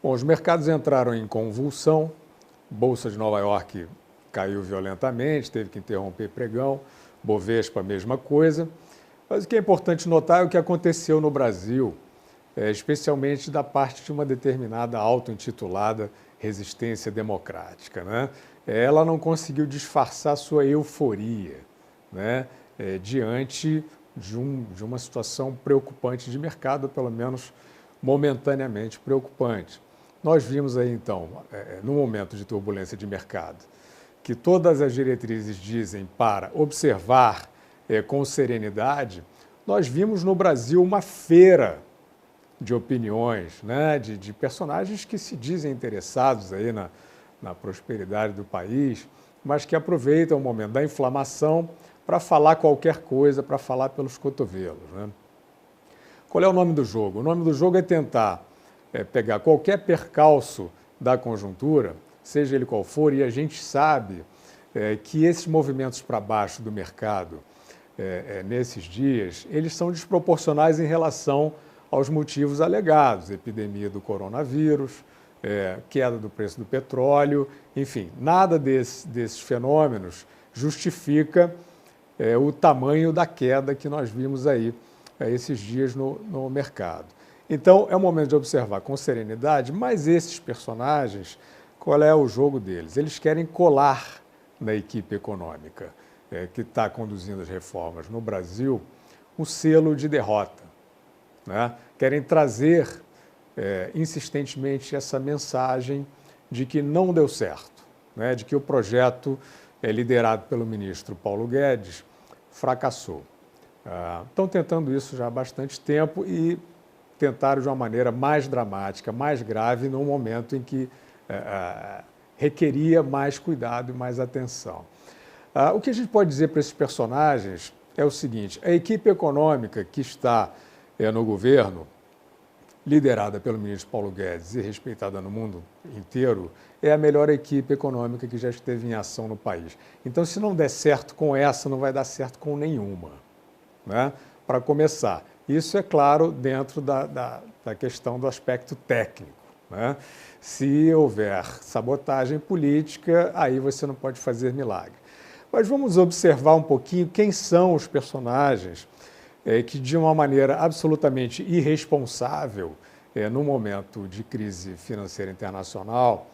Bom, os mercados entraram em convulsão, Bolsa de Nova York caiu violentamente, teve que interromper pregão, Bovespa a mesma coisa. Mas o que é importante notar é o que aconteceu no Brasil, especialmente da parte de uma determinada auto-intitulada resistência democrática, né? Ela não conseguiu disfarçar sua euforia, né? Diante de uma situação preocupante de mercado, pelo menos momentaneamente preocupante. Nós vimos aí, então, no momento de turbulência de mercado, que todas as diretrizes dizem para observar com serenidade. Nós vimos no Brasil uma feira de opiniões, né, de personagens que se dizem interessados aí na prosperidade do país, mas que aproveitam o momento da inflamação para falar qualquer coisa, para falar pelos cotovelos, né? Qual é o nome do jogo? O nome do jogo é tentar pegar qualquer percalço da conjuntura, seja ele qual for, e a gente sabe que esses movimentos para baixo do mercado, nesses dias, eles são desproporcionais em relação aos motivos alegados, epidemia do coronavírus, queda do preço do petróleo, enfim, nada desses fenômenos justifica o tamanho da queda que nós vimos aí esses dias no mercado. Então, é o momento de observar com serenidade, mas esses personagens, qual é o jogo deles? Eles querem colar na equipe econômica que está conduzindo as reformas no Brasil um selo de derrota, né? Querem trazer insistentemente essa mensagem de que não deu certo, né? De que o projeto liderado pelo ministro Paulo Guedes fracassou. Estão tentando isso já há bastante tempo e tentaram de uma maneira mais dramática, mais grave, num momento em que requeria mais cuidado e mais atenção. O que a gente pode dizer para esses personagens é o seguinte: a equipe econômica que está no governo, liderada pelo ministro Paulo Guedes e respeitada no mundo inteiro, é a melhor equipe econômica que já esteve em ação no país. Então, se não der certo com essa, não vai dar certo com nenhuma, né? Para começar. Isso, é claro, dentro da questão do aspecto técnico, né? Se houver sabotagem política, aí você não pode fazer milagre. Mas vamos observar um pouquinho quem são os personagens que, de uma maneira absolutamente irresponsável, no momento de crise financeira internacional,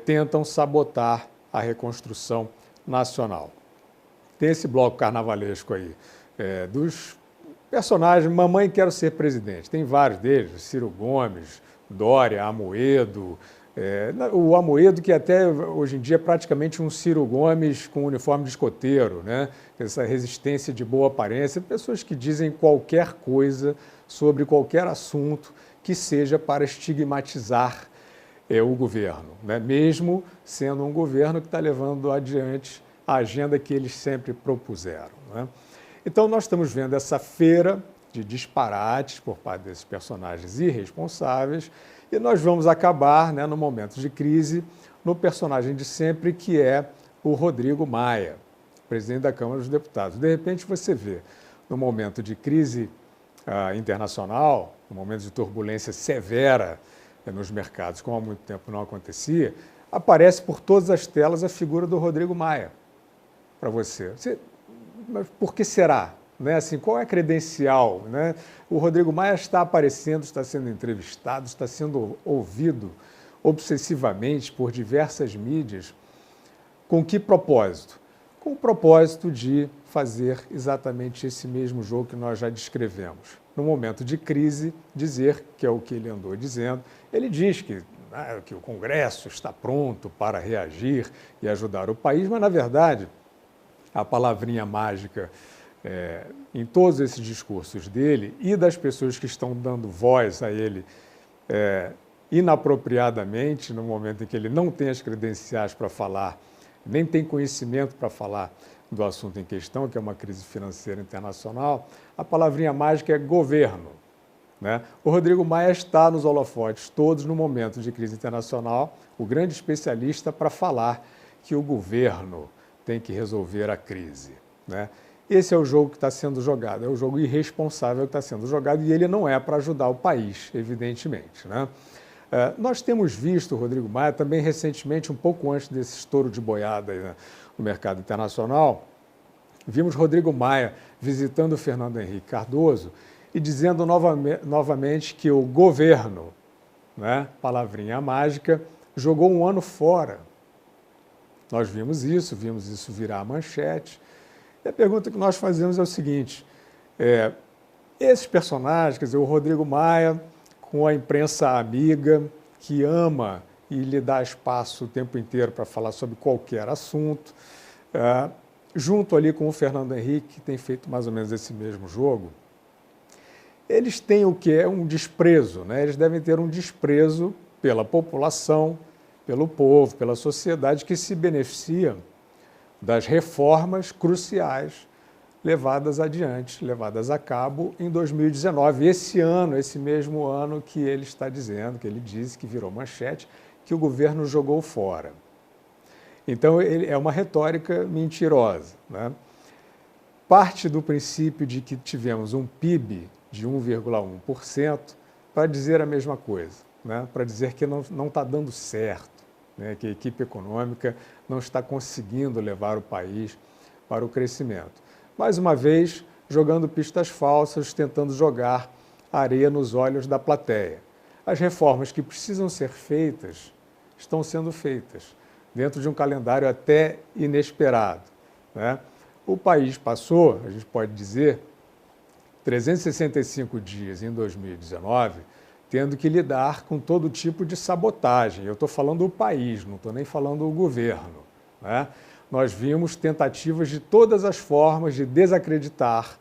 tentam sabotar a reconstrução nacional. Tem esse bloco carnavalesco aí, dos personagens, mamãe quero ser presidente, tem vários deles, Ciro Gomes, Dória, Amoedo, o Amoedo que até hoje em dia é praticamente um Ciro Gomes com uniforme de escoteiro, né? Essa resistência de boa aparência, pessoas que dizem qualquer coisa sobre qualquer assunto que seja para estigmatizar o governo, né? Mesmo sendo um governo que está levando adiante a agenda que eles sempre propuseram, né? Então, nós estamos vendo essa feira de disparates por parte desses personagens irresponsáveis e nós vamos acabar, né, no momento de crise, no personagem de sempre, que é o Rodrigo Maia, presidente da Câmara dos Deputados. De repente, você vê, no momento de crise internacional, no momento de turbulência severa nos mercados, como há muito tempo não acontecia, aparece por todas as telas a figura do Rodrigo Maia para você. Mas por que será? Né? Assim, qual é a credencial? Né? O Rodrigo Maia está aparecendo, está sendo entrevistado, está sendo ouvido obsessivamente por diversas mídias. Com que propósito? Com o propósito de fazer exatamente esse mesmo jogo que nós já descrevemos. No momento de crise, dizer, que é o que ele andou dizendo, ele diz que o Congresso está pronto para reagir e ajudar o país, mas, na verdade, a palavrinha mágica em todos esses discursos dele e das pessoas que estão dando voz a ele inapropriadamente, no momento em que ele não tem as credenciais para falar, nem tem conhecimento para falar do assunto em questão, que é uma crise financeira internacional, a palavrinha mágica é governo, né? O Rodrigo Maia está nos holofotes todos no momento de crise internacional, o grande especialista para falar que o governo tem que resolver a crise, né? Esse é o jogo que está sendo jogado, é o jogo irresponsável que está sendo jogado e ele não é para ajudar o país, evidentemente, né? Nós temos visto o Rodrigo Maia também recentemente, um pouco antes desse estouro de boiada aí, né, no mercado internacional, vimos Rodrigo Maia visitando o Fernando Henrique Cardoso e dizendo novamente que o governo, né, palavrinha mágica, jogou um ano fora. Nós vimos isso virar a manchete. E a pergunta que nós fazemos é o seguinte, esses personagens, quer dizer, o Rodrigo Maia, com a imprensa amiga, que ama e lhe dá espaço o tempo inteiro para falar sobre qualquer assunto, junto ali com o Fernando Henrique, que tem feito mais ou menos esse mesmo jogo, eles têm o que é um desprezo, né? Eles devem ter um desprezo pela população, pelo povo, pela sociedade que se beneficia das reformas cruciais levadas adiante, levadas a cabo em 2019. Esse ano, esse mesmo ano que ele está dizendo, que ele disse que virou manchete, que o governo jogou fora. Então, é uma retórica mentirosa, né? Parte do princípio de que tivemos um PIB de 1,1% para dizer a mesma coisa, né? Para dizer que não está dando certo, né? Que a equipe econômica não está conseguindo levar o país para o crescimento. Mais uma vez, jogando pistas falsas, tentando jogar areia nos olhos da plateia. As reformas que precisam ser feitas estão sendo feitas, dentro de um calendário até inesperado, né? O país passou, a gente pode dizer, 365 dias em 2019, tendo que lidar com todo tipo de sabotagem. Eu estou falando o país, não estou nem falando o governo, né? Nós vimos tentativas de todas as formas de desacreditar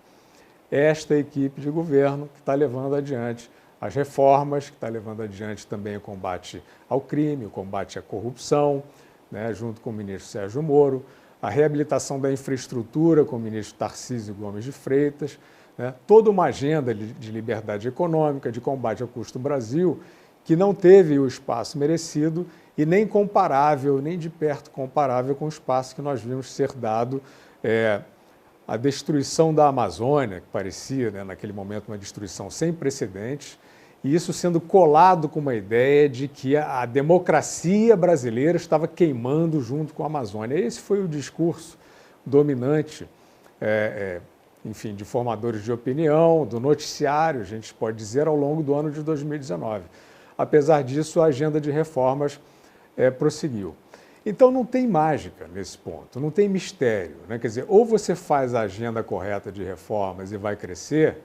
esta equipe de governo que está levando adiante as reformas, que está levando adiante também o combate ao crime, o combate à corrupção, né, junto com o ministro Sérgio Moro, a reabilitação da infraestrutura com o ministro Tarcísio Gomes de Freitas, né, toda uma agenda de liberdade econômica, de combate ao custo Brasil, que não teve o espaço merecido e nem comparável, nem de perto comparável com o espaço que nós vimos ser dado à destruição da Amazônia, que parecia, né, naquele momento, uma destruição sem precedentes, e isso sendo colado com uma ideia de que a democracia brasileira estava queimando junto com a Amazônia. Esse foi o discurso dominante, enfim, de formadores de opinião, do noticiário, a gente pode dizer, ao longo do ano de 2019. Apesar disso, a agenda de reformas prosseguiu. Então, não tem mágica nesse ponto, não tem mistério, né? Quer dizer, ou você faz a agenda correta de reformas e vai crescer,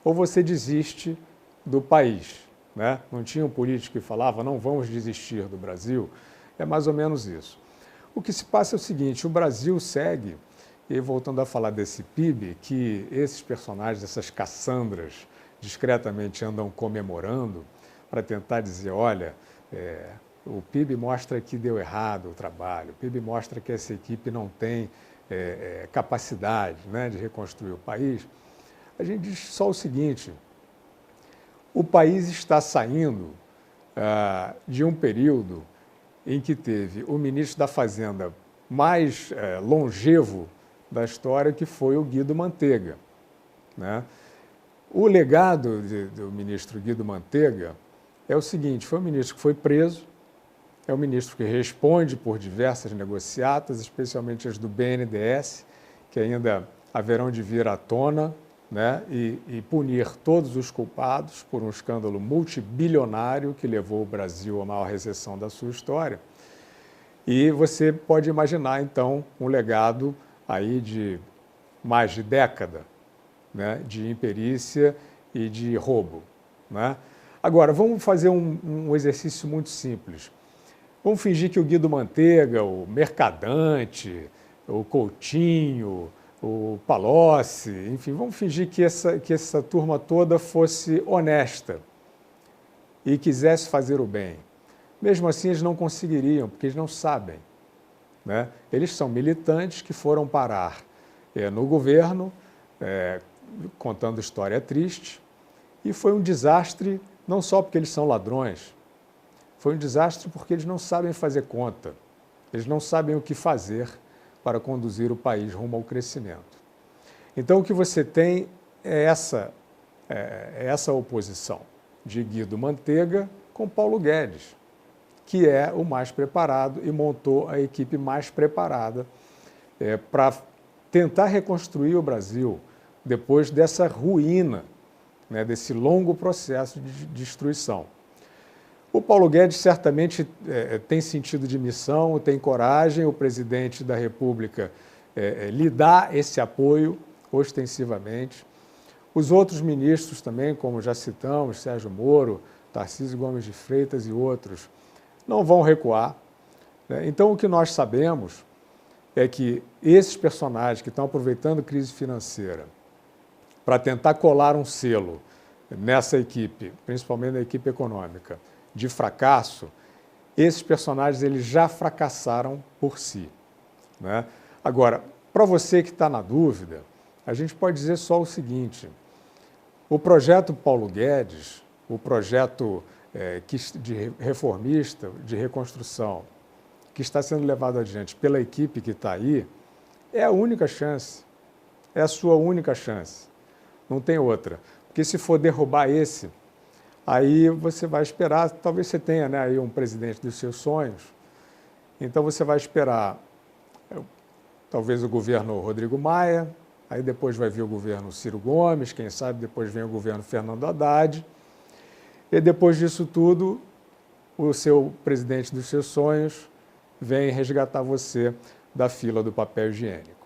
ou você desiste do país, né? Não tinha um político que falava, não vamos desistir do Brasil? É mais ou menos isso. O que se passa é o seguinte, o Brasil segue, e voltando a falar desse PIB, que esses personagens, essas Cassandras, discretamente andam comemorando para tentar dizer, olha, o PIB mostra que deu errado o trabalho, o PIB mostra que essa equipe não tem capacidade, né, de reconstruir o país. A gente diz só o seguinte, o país está saindo de um período em que teve o ministro da Fazenda mais longevo da história, que foi o Guido Mantega, né? O legado do ministro Guido Mantega é o seguinte, foi um ministro que foi preso, é um ministro que responde por diversas negociatas, especialmente as do BNDES, que ainda haverão de vir à tona, né, e punir todos os culpados por um escândalo multibilionário que levou o Brasil à maior recessão da sua história. E você pode imaginar, então, um legado aí de mais de década, né, de imperícia e de roubo, né? Agora, vamos fazer um exercício muito simples. Vamos fingir que o Guido Mantega, o Mercadante, o Coutinho, o Palocci, enfim, vamos fingir que essa turma toda fosse honesta e quisesse fazer o bem. Mesmo assim, eles não conseguiriam, porque eles não sabem, né? Eles são militantes que foram parar no governo, contando história triste, e foi um desastre, não só porque eles são ladrões, foi um desastre porque eles não sabem fazer conta, eles não sabem o que fazer para conduzir o país rumo ao crescimento. Então, o que você tem é essa oposição de Guido Mantega com Paulo Guedes, que é o mais preparado e montou a equipe mais preparada para tentar reconstruir o Brasil depois dessa ruína, né, desse longo processo de destruição. O Paulo Guedes certamente tem sentido de missão, tem coragem, o presidente da República lhe dá esse apoio ostensivamente. Os outros ministros também, como já citamos, Sérgio Moro, Tarcísio Gomes de Freitas e outros, não vão recuar, né? Então, o que nós sabemos é que esses personagens que estão aproveitando a crise financeira para tentar colar um selo nessa equipe, principalmente na equipe econômica, de fracasso, esses personagens eles já fracassaram por si, né? Agora, para você que está na dúvida, a gente pode dizer só o seguinte: o projeto Paulo Guedes, o projeto de reformista, de reconstrução, que está sendo levado adiante pela equipe que está aí, é a única chance, é a sua única chance, não tem outra. Porque se for derrubar esse, aí você vai esperar, talvez você tenha, né, aí um presidente dos seus sonhos, então você vai esperar talvez o governo Rodrigo Maia, aí depois vai vir o governo Ciro Gomes, quem sabe depois vem o governo Fernando Haddad, e depois disso tudo, o seu presidente dos seus sonhos vem resgatar você da fila do papel higiênico.